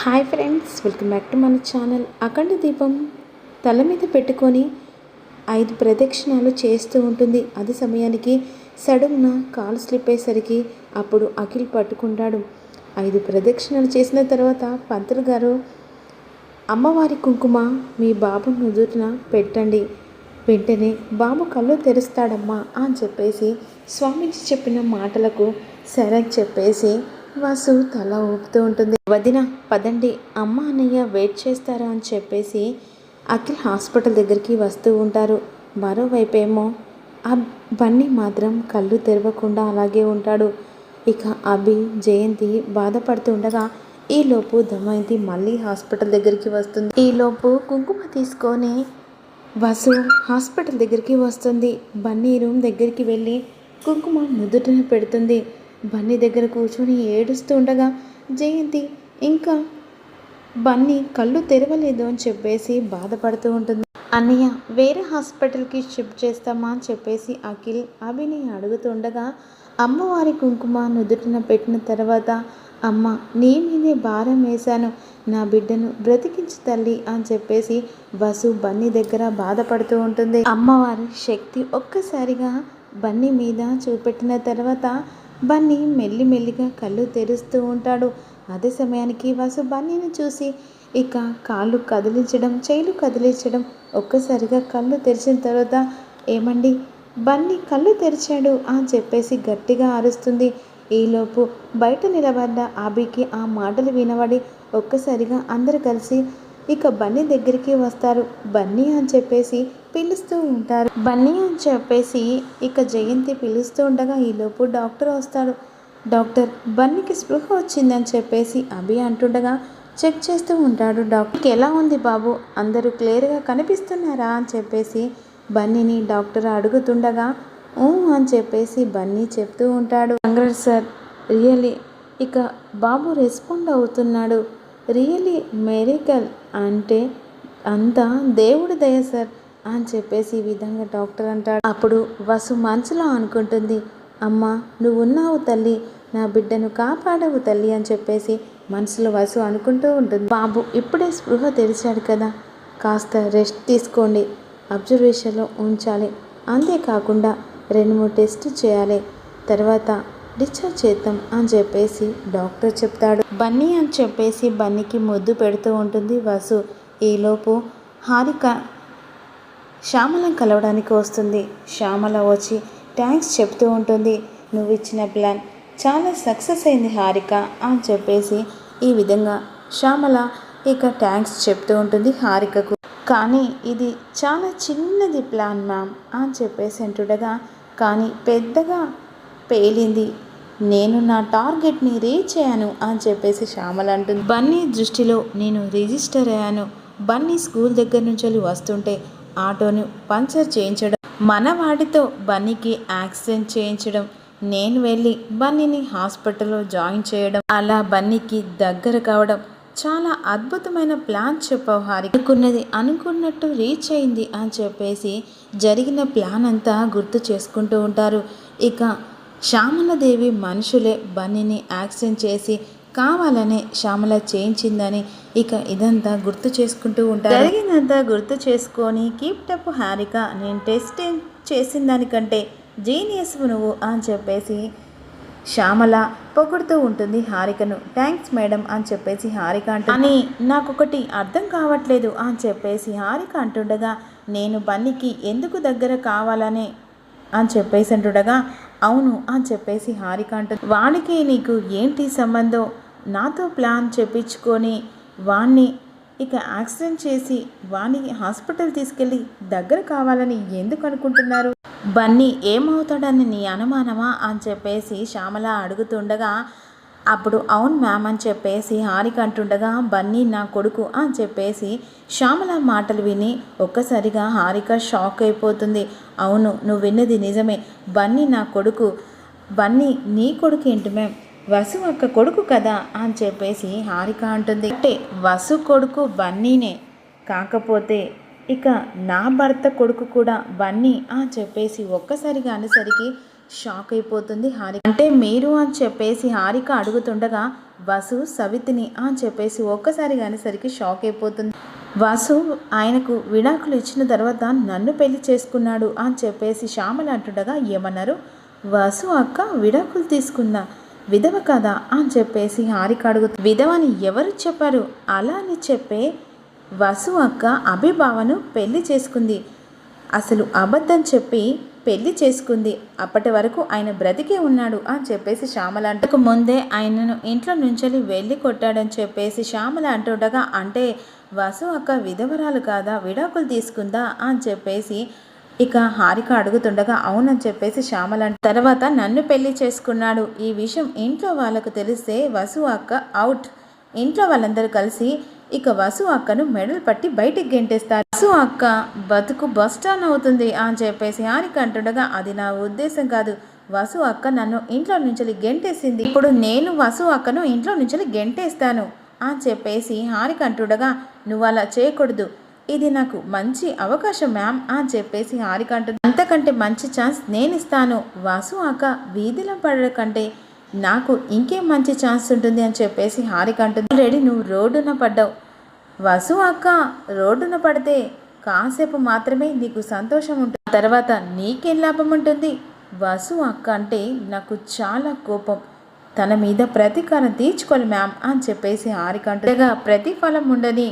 Hi friends, welcome back to మన channel. అఖండ దీపం తల మీద పెట్టుకొని 5 ప్రదక్షిణాలు చేస్తూ ఉంటుంది. అది సమయానికి సడన్గా కాలు స్లిప్ అయ్యేసరికి అప్పుడు అఖిల్ పట్టుకుంటాడు. 5 ప్రదక్షిణాలు చేసిన తర్వాత పంతులు గారు, అమ్మవారి కుంకుమ మీ బాబు నుదుటిన పెట్టండి, వెంటనే బాబు కళ్ళు తెరుస్తాడమ్మా అని చెప్పేసి స్వామీజీ చెప్పిన మాటలకు సరే చెప్పేసి వాసు తల ఊపుతూ ఉంటుంది. వదిన పదండి, అమ్మ అన్నయ్య వెయిట్ చేస్తారా అని చెప్పేసి అఖిల్ హాస్పిటల్ దగ్గరికి వస్తూ ఉంటారు. మరోవైపేమో ఆ బన్నీ మాత్రం కళ్ళు తెరవకుండా అలాగే ఉంటాడు. ఇక అభి జయంతి బాధపడుతూ ఉండగా ఈలోపు దమయంతి మళ్ళీ హాస్పిటల్ దగ్గరికి వస్తుంది. ఈలోపు కుంకుమ తీసుకొని వసు హాస్పిటల్ దగ్గరికి వస్తుంది. బన్నీ రూమ్ దగ్గరికి వెళ్ళి కుంకుమ నుదుటిన పెడుతుంది. బన్నీ దగ్గర కూర్చొని ఏడుస్తూ ఉండగా జయంతి ఇంకా బన్నీ కళ్ళు తెరవలేదు అని చెప్పేసి బాధపడుతూ ఉంటుంది. అన్నయ్య వేరే హాస్పిటల్కి షిఫ్ట్ చేస్తామా అని చెప్పేసి అఖిల్ అభిని అడుగుతుండగా అమ్మవారి కుంకుమ నుదుటిన పెట్టిన తర్వాత, అమ్మ నీ మీదే భారం వేశాను, నా బిడ్డను బ్రతికించు తల్లి అని చెప్పేసి వసు బన్నీ దగ్గర బాధపడుతూ ఉంటుంది. అమ్మవారి శక్తి ఒక్కసారిగా బన్నీ మీద చూపెట్టిన తర్వాత బన్నీ మెల్లిమెల్లిగా కళ్ళు తెరుస్తూ ఉంటాడు. అదే సమయానికి వసు బన్నీని చూసి ఇక కాళ్ళు కదిలించడం, చేయిలు కదిలించడం, ఒక్కసారిగా కళ్ళు తెరిచిన తర్వాత, ఏమండి బన్నీ కళ్ళు తెరిచాడు అని చెప్పేసి గట్టిగా అరుస్తుంది. ఈలోపు బయట నిలబడ్డ అభికి ఆ మాటలు వినబడి ఒక్కసారిగా అందరూ కలిసి ఇక బన్నీ దగ్గరికి వస్తారు. బన్నీ అని చెప్పేసి పిలుస్తూ ఉంటారు. బన్నీ అని చెప్పేసి ఇక జయంతి పిలుస్తూ ఉండగా ఈలోపు డాక్టర్ వస్తాడు. డాక్టర్ బన్నీకి స్పృహ వచ్చిందని చెప్పేసి అభి అంటుండగా చెక్ చేస్తూ ఉంటాడు. డాక్టర్కి ఎలా ఉంది బాబు, అందరూ క్లియర్గా కనిపిస్తున్నారా అని చెప్పేసి బన్నీని డాక్టర్ అడుగుతుండగా అని చెప్పేసి బన్నీ చెప్తూ ఉంటాడు. కంగ్రాట్స్ సార్, రియలీ ఇక బాబు రెస్పాండ్ అవుతున్నాడు, రియలీ మెరికల్, అంటే అంతా దేవుడి దయ సార్ అని చెప్పేసి ఈ విధంగా డాక్టర్ అంటాడు. అప్పుడు వసు మనసులో అనుకుంటుంది, అమ్మ నువ్వు ఉన్నావు తల్లి, నా బిడ్డను కాపాడవు తల్లి అని చెప్పేసి మనసులో వసు అనుకుంటూ ఉంటుంది. బాబు ఇప్పుడే స్పృహ తెరిచాడు కదా, కాస్త రెస్ట్ తీసుకోండి, అబ్జర్వేషన్లో ఉంచాలి, అంతేకాకుండా 2-3 టెస్టులు చేయాలి, తర్వాత డిశ్చార్జ్ చేద్దాం అని చెప్పేసి డాక్టర్ చెప్తాడు. బన్నీ అని చెప్పేసి బన్నీకి ముద్దు పెడుతూ ఉంటుంది వసు. ఈలోపు హారిక శ్యామలను కలవడానికి వస్తుంది. శ్యామల వచ్చి థ్యాంక్స్ చెప్తూ ఉంటుంది. నువ్వు ఇచ్చిన ప్లాన్ చాలా సక్సెస్ అయింది హారిక అని చెప్పేసి ఈ విధంగా శ్యామల ఇక థ్యాంక్స్ చెప్తూ ఉంటుంది హారికకు. కానీ ఇది చాలా చిన్నది ప్లాన్ మ్యామ్ అని చెప్పేసి అంటుండగా, కానీ పెద్దగా పేలింది, నేను నా టార్గెట్ని రీచ్ అయ్యాను అని చెప్పేసి శ్యామల అంటుంది. బన్నీ దృష్టిలో నేను రిజిస్టర్ అయ్యాను. బన్నీ స్కూల్ దగ్గర నుంచి వస్తుంటే ఆటోను పంచర్ చేయించడం, మన వాడితో బన్నీకి యాక్సిడెంట్ చేయించడం, నేను వెళ్ళి బన్నీని హాస్పిటల్లో జాయిన్ చేయడం, అలా బన్నీకి దగ్గర కావడం, చాలా అద్భుతమైన ప్లాన్ చెప్పావు హారిక, అనుకున్నట్టు రీచ్ అయింది అని చెప్పేసి జరిగిన ప్లాన్ అంతా గుర్తు చేసుకుంటూ ఉంటారు. ఇక శ్యామలదేవి మనుషులే బన్నీని యాక్సిడెంట్ చేసి కావాలనే శ్యామల చేయించిందని ఇక ఇదంతా గుర్తు చేసుకుంటూ ఉంటారు. జరిగిందంతా గుర్తు చేసుకొని కీప్టప్ హారిక, నేను టెస్ట్ చేసిన దానికంటే జీనియస్ నువ్వు అని చెప్పేసి శ్యామల పొగుడుతూ ఉంటుంది హారికను. థ్యాంక్స్ మేడం అని చెప్పేసి హారిక అంటుంది. అని నాకొకటి అర్థం కావట్లేదు అని చెప్పేసి హారిక అంటుండగా, నేను బన్నీకి ఎందుకు దగ్గర కావాలనే అని చెప్పేసి అంటుండగా, అవును అని చెప్పేసి హారిక అంటుంది. వానికి నీకు ఏంటి సంబంధం, నాతో ప్లాన్ చెప్పించుకొని వాణ్ణి ఇక యాక్సిడెంట్ చేసి వాణ్ణి హాస్పిటల్ తీసుకెళ్ళి దగ్గర కావాలని ఎందుకు అనుకుంటున్నారు, బన్నీ ఏమవుతాడని నీ అనుమానమా అని చెప్పేసి శ్యామల అడుగుతుండగా, అప్పుడు అవును మ్యామ్ అని చెప్పేసి హారిక అంటుండగా, బన్నీ నా కొడుకు అని చెప్పేసి శ్యామల మాటలు విని ఒక్కసారిగా హారిక షాక్ అయిపోతుంది. అవును నువ్వు విన్నది నిజమే, బన్నీ నా కొడుకు. బన్నీ నీ కొడుకు ఏంటి మ్యామ్, వసు అక్క కొడుకు కదా అని చెప్పేసి హారిక అంటుంది. అంటే వసు కొడుకు బన్నీనే, కాకపోతే ఇక నా భర్త కొడుకు కూడా బన్నీ అని చెప్పేసి ఒక్కసారిగా అనేసరికి షాక్ అయిపోతుంది హారిక. అంటే మీరు అని చెప్పేసి హారిక అడుగుతుండగా, వసు సవితిని అని చెప్పేసి ఒక్కసారి అనేసరికి షాక్ అయిపోతుంది. వసు ఆయనకు విడాకులు ఇచ్చిన తర్వాత నన్ను పెళ్లి చేసుకున్నాడు అని చెప్పేసి శ్యామల అంటుండగా ఏమన్నారు? వసు అక్క విడాకులు తీసుకున్నా విధవ కదా అని చెప్పేసి హారిక అడుగుతుంది. విధవని ఎవరు చెప్పారు? అలా అని చెప్పే వసు అక్క అభిబావను పెళ్లి చేసుకుంది. అసలు అబద్ధం చెప్పి పెళ్లి చేసుకుంది. అప్పటి వరకు ఆయన బ్రతికే ఉన్నాడు అని చెప్పేసి శ్యామల అంటకు ముందే ఆయనను ఇంట్లో నుంచి వెళ్ళి కొట్టాడని చెప్పేసి శ్యామల అంటుండగా, అంటే వసు అక్క విధవరాలు కాదా, విడాకులు తీసుకుందా అని చెప్పేసి ఇక హారిక అడుగుతుండగా అవునని చెప్పేసి శ్యామల తర్వాత నన్ను పెళ్లి చేసుకున్నాడు. ఈ విషయం ఇంట్లో వాళ్ళకు తెలిస్తే వసు అక్క అవుట్. ఇంట్లో వాళ్ళందరూ కలిసి ఇక వసు అక్కను మెడలు పట్టి బయటికి గెంటేస్తారు. వసు అక్క బతుకు బస్టాన్ అవుతుంది అని చెప్పేసి హారిక అంటుండగా, అది నా ఉద్దేశం కాదు. వసు అక్క నన్ను ఇంట్లో నుంచి గెంటేసింది. ఇప్పుడు నేను వసు అక్కను ఇంట్లో నుంచి గెంటేస్తాను అని చెప్పేసి హారిక అంటుండగా, నువ్వు అలా చేయకూడదు, ఇది నాకు మంచి అవకాశం మ్యామ్ అని చెప్పేసి హారిక అంటుంది. అంతకంటే మంచి ఛాన్స్ నేను ఇస్తాను. వసు అక్క వీధిలో పడడం కంటే నాకు ఇంకేం మంచి ఛాన్స్ ఉంటుంది అని చెప్పేసి హారిక అంటుంది. ఆల్రెడీ నువ్వు రోడ్డున పడ్డావు. వసు అక్క రోడ్డున పడితే కాసేపు మాత్రమే నీకు సంతోషం ఉంటుంది, తర్వాత నీకేం లాభం ఉంటుంది? వసు అక్క అంటే నాకు చాలా కోపం, తన మీద ప్రతీకారం తీర్చుకోవాలి మ్యామ్ అని చెప్పేసి హారిక అంటుండగా, ప్రతిఫలం ఉండని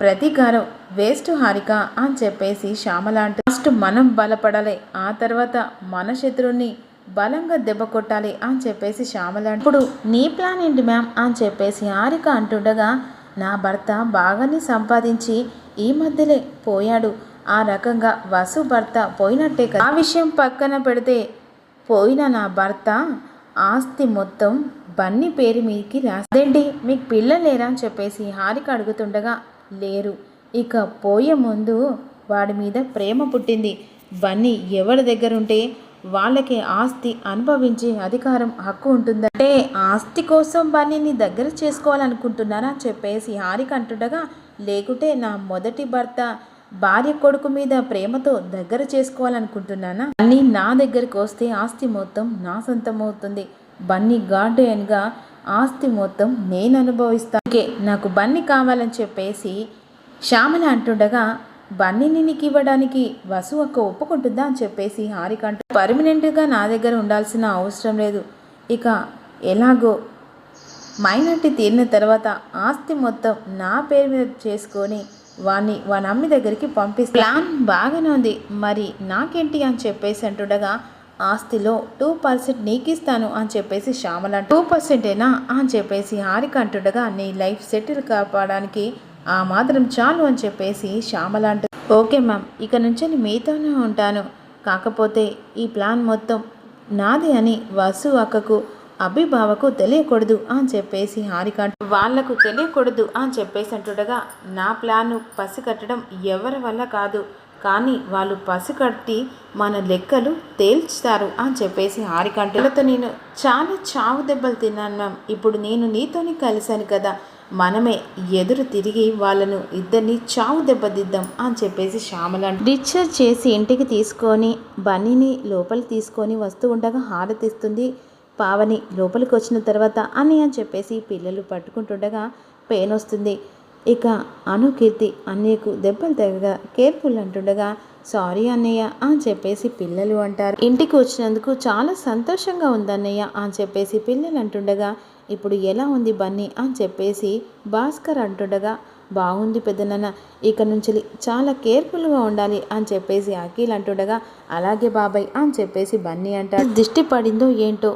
ప్రతీకారం వేస్ట్ హారిక అని చెప్పేసి శ్యామల అంటే ఫస్ట్ మనం బలపడాలి, ఆ తర్వాత మన శత్రువుని బలంగా దెబ్బ కొట్టాలి అని చెప్పేసి శ్యామల. ఇప్పుడు నీ ప్లాన్ ఏంటి మ్యామ్ అని చెప్పేసి హారిక అంటుండగా, నా భర్త బాగానే సంపాదించి ఈ మధ్యలే పోయాడు, ఆ రకంగా వసు భర్త పోయినట్టే కదా. ఆ విషయం పక్కన పెడితే పోయిన నా భర్త ఆస్తి మొత్తం బన్నీ పేరు మీదకి రాసేంటి, మీకు పిల్లలు లేరా అని చెప్పేసి హారిక అడుగుతుండగా, లేరు. ఇక పోయే ముందు వాడి మీద ప్రేమ పుట్టింది. బన్నీ ఎవరి దగ్గర ఉంటే వాళ్ళకి ఆస్తి అనుభవించే అధికారం హక్కు ఉంటుందంటే ఆస్తి కోసం బన్నీని దగ్గర చేసుకోవాలనుకుంటున్నారా అని చెప్పేసి హారిక అంటుండగా, లేకుంటే నా మొదటి భర్త భార్య కొడుకు మీద ప్రేమతో దగ్గర చేసుకోవాలనుకుంటున్నానా? బన్నీ నా దగ్గరికి వస్తే ఆస్తి మొత్తం నా సొంతం అవుతుంది. బన్నీ గార్డెన్గా ఆస్తి మొత్తం నేను అనుభవిస్తాను. ఓకే, నాకు బన్నీ కావాలని చెప్పేసి శ్యామల అంటుండగా, బన్నీని నీకు ఇవ్వడానికి వసు అక్క ఒప్పుకుంటుందా అని చెప్పేసి హారిక అంటూ, పర్మనెంట్గా నా దగ్గర ఉండాల్సిన అవసరం లేదు, ఇక ఎలాగో మైనార్టీ తీరిన తర్వాత ఆస్తి మొత్తం నా పేరు మీద చేసుకొని వాని అమ్మి దగ్గరికి పంపిస్తా. ప్లాన్ బాగానే ఉంది, మరి నాకేంటి అని చెప్పేసి అంటుండగా, ఆస్తిలో 2% నీకు ఇస్తాను అని చెప్పేసి శ్యామల 2%ఏనా అని చెప్పేసి హారిక అంటుండగా, నీ లైఫ్ సెటిల్ కాపాడడానికి ఆ మాత్రం చాలు అని చెప్పేసి శ్యామల అంటుంది. ఓకే మ్యామ్, ఇక నుంచి మీతోనే ఉంటాను, కాకపోతే ఈ ప్లాన్ మొత్తం నాది అని వసు అక్కకు అభిబావకు తెలియకూడదు అని చెప్పేసి హారిక వాళ్లకు తెలియకూడదు అని చెప్పేసి అంటుండగా, నా ప్లాను పసిగట్టడం ఎవరి వల్ల కాదు, కానీ వాళ్ళు పసిగట్టి మన లెక్కలు తేల్చుతారు అని చెప్పేసి హారిక అంటులతో, నేను చాలా చావు దెబ్బలు తిన్నాను మ్యామ్, ఇప్పుడు నేను నీతోని కలిశాను కదా, మనమే ఎదురు తిరిగి వాళ్ళను ఇద్దరిని చావు దెబ్బదిద్దాం అని చెప్పేసి శ్యామల డిశ్చార్జ్ చేసి ఇంటికి తీసుకొని బన్నీని లోపలికి తీసుకొని వస్తూ ఉండగా హారతిస్తుంది పావని. లోపలికి వచ్చిన తర్వాత అని చెప్పేసి పిల్లలు పట్టుకుంటుండగా పెయిన్ వస్తుంది. ఇక కీర్తి అన్నయ్యకు దెబ్బలు తగ్గగా కేర్ఫుల్ అంటుండగా, సారీ అన్నయ్య అని చెప్పేసి పిల్లలు అంటారు. ఇంటికి వచ్చినందుకు చాలా సంతోషంగా ఉందన్నయ్య అని చెప్పేసి పిల్లలు అంటుండగా, ఇప్పుడు ఎలా ఉంది బన్నీ అని చెప్పేసి భాస్కర్ అంటుండగా, బాగుంది పెద్దనాన్న, ఇక నుంచి చాలా కేర్ఫుల్గా ఉండాలి అని చెప్పేసి అఖిల్ అంటుండగా, అలాగే బాబాయ్ అని చెప్పేసి బన్నీ అంటాడు. దిష్టి పడిందో ఏంటో,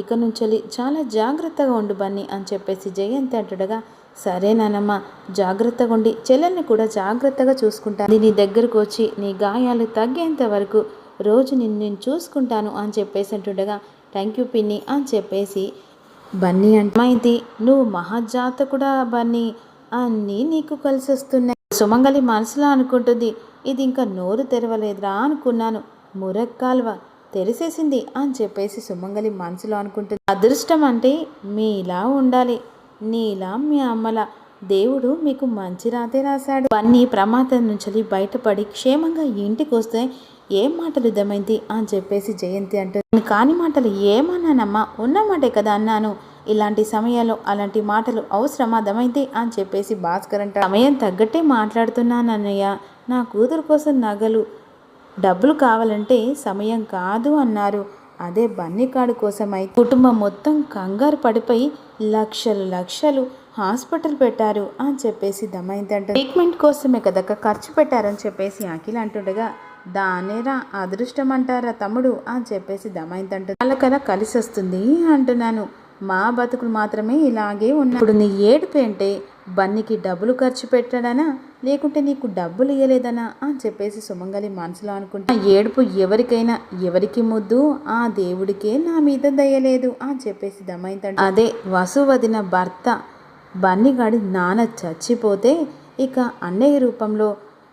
ఇక నుంచి చాలా జాగ్రత్తగా ఉండు బన్నీ అని చెప్పేసి జయంతి అంటుండగా, సరే నానమ్మ, జాగ్రత్తగా ఉండి చెల్లెల్ని కూడా జాగ్రత్తగా చూసుకుంటాను, నీ దగ్గరకు వచ్చి నీ గాయాలు తగ్గేంత వరకు రోజు నేను చూసుకుంటాను అని చెప్పేసి అంటుండగా, థ్యాంక్ యూ పిన్ని అని చెప్పేసి బన్నీ అంటమైంది. నువ్వు మహాజాతకుడా బన్నీ, అన్నీ నీకు కలిసి వస్తున్నాయి. సుమంగలి మనసులో అనుకుంటుంది, ఇది ఇంకా నోరు తెరవలేదురా అనుకున్నాను, మురక్కాల్వ తెరిసేసింది అని చెప్పేసి సుమంగలి మనసులో అనుకుంటుంది. అదృష్టం అంటే మీలా ఉండాలి, నీలా మీ అమ్మలా దేవుడు మీకు మంచి రాతే రాశాడు. బన్నీ ప్రమాదం నుంచి బయటపడి క్షేమంగా ఇంటికి వస్తే ఏం మాటలు దమైంది అని చెప్పేసి జయంతి అంటుంది. కాని మాటలు ఏమన్నానమ్మా, ఉన్నమాటే కదా అన్నాను, ఇలాంటి సమయాల్లో అలాంటి మాటలు అవసరమా దమయంతి అని చెప్పేసి భాస్కర్ అంట. సమయం తగ్గట్టే మాట్లాడుతున్నాను అన్నయ్య, నా కూతురు కోసం నగలు డబ్బులు కావాలంటే సమయం కాదు అన్నారు. అదే బన్నీకాడు కోసం అయితే కుటుంబం మొత్తం కంగారు పడిపోయి లక్షలు హాస్పిటల్ పెట్టారు అని చెప్పేసి దమయంతి అంటే ట్రీట్మెంట్ కోసమే కదక్క ఖర్చు పెట్టారని చెప్పేసి అఖిల అంటుండగా, దానేరా అదృష్టం అంటారా తమ్ముడు అని చెప్పేసి దమయంతి అంటుంది. వాళ్ళకలా కలిసి వస్తుంది అంటున్నాను, మా బతుకులు మాత్రమే ఇలాగే ఉన్నాయి. ఇప్పుడు నీ ఏడుపు అంటే బన్నీకి డబ్బులు ఖర్చు పెట్టాడనా లేకుంటే నీకు డబ్బులు ఇవ్వలేదనా అని చెప్పేసి సుమంగలి మనసులో అనుకుంటా, ఏడుపు ఎవరికైనా ఎవరికి ముద్దు ఆ దేవుడికే నా మీద దయలేదు అని చెప్పేసి దమయంతి అంటే అదే వసు వదిన భర్త బన్నీగాడి నాన్న చచ్చిపోతే ఇక అన్నయ్య రూపంలో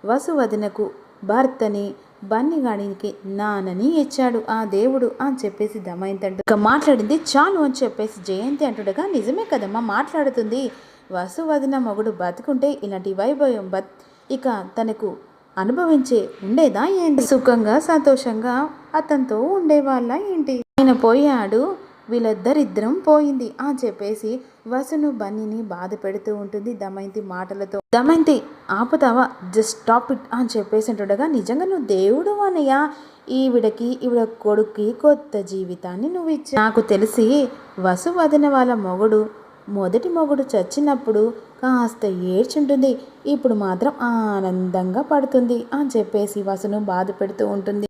వసు వదినకు భర్తని బన్నీగాడికి నాన్నని ఇచ్చాడు ఆ దేవుడు అని చెప్పేసి దమయంతి అంటూ ఇక మాట్లాడింది చాలు అని చెప్పేసి జయంతి అంటుండగా, నిజమే కదమ్మా మాట్లాడుతుంది, వసు వదిన మొగుడు బతుకుంటే ఇలాంటి వైభవం ఇక తనకు అనుభవించే ఉండేదా ఏంటి, సుఖంగా సంతోషంగా అతనితో ఉండేవాళ్ళ ఏంటి, ఆయన పోయాడు వీళ్ళిద్దరిద్దరం పోయింది అని చెప్పేసి వసును బన్నీని బాధ పెడుతూ ఉంటుంది దమయంతి మాటలతో. దమయంతి ఆపుతావా, జస్ట్ స్టాప్ ఇట్ అని చెప్పేసి అంటుండగా, నిజంగా నువ్వు దేవుడు అన్నయ్య, ఈవిడ కొడుక్కి కొత్త జీవితాన్ని నువ్వు ఇచ్చా. నాకు తెలిసి వసు వదిన వాళ్ళ మొదటి మొగుడు చచ్చినప్పుడు కాస్త ఏడ్చుంటుంది, ఇప్పుడు మాత్రం ఆనందంగా పడుతుంది అని చెప్పేసి వసును బాధ పెడుతూ ఉంటుంది.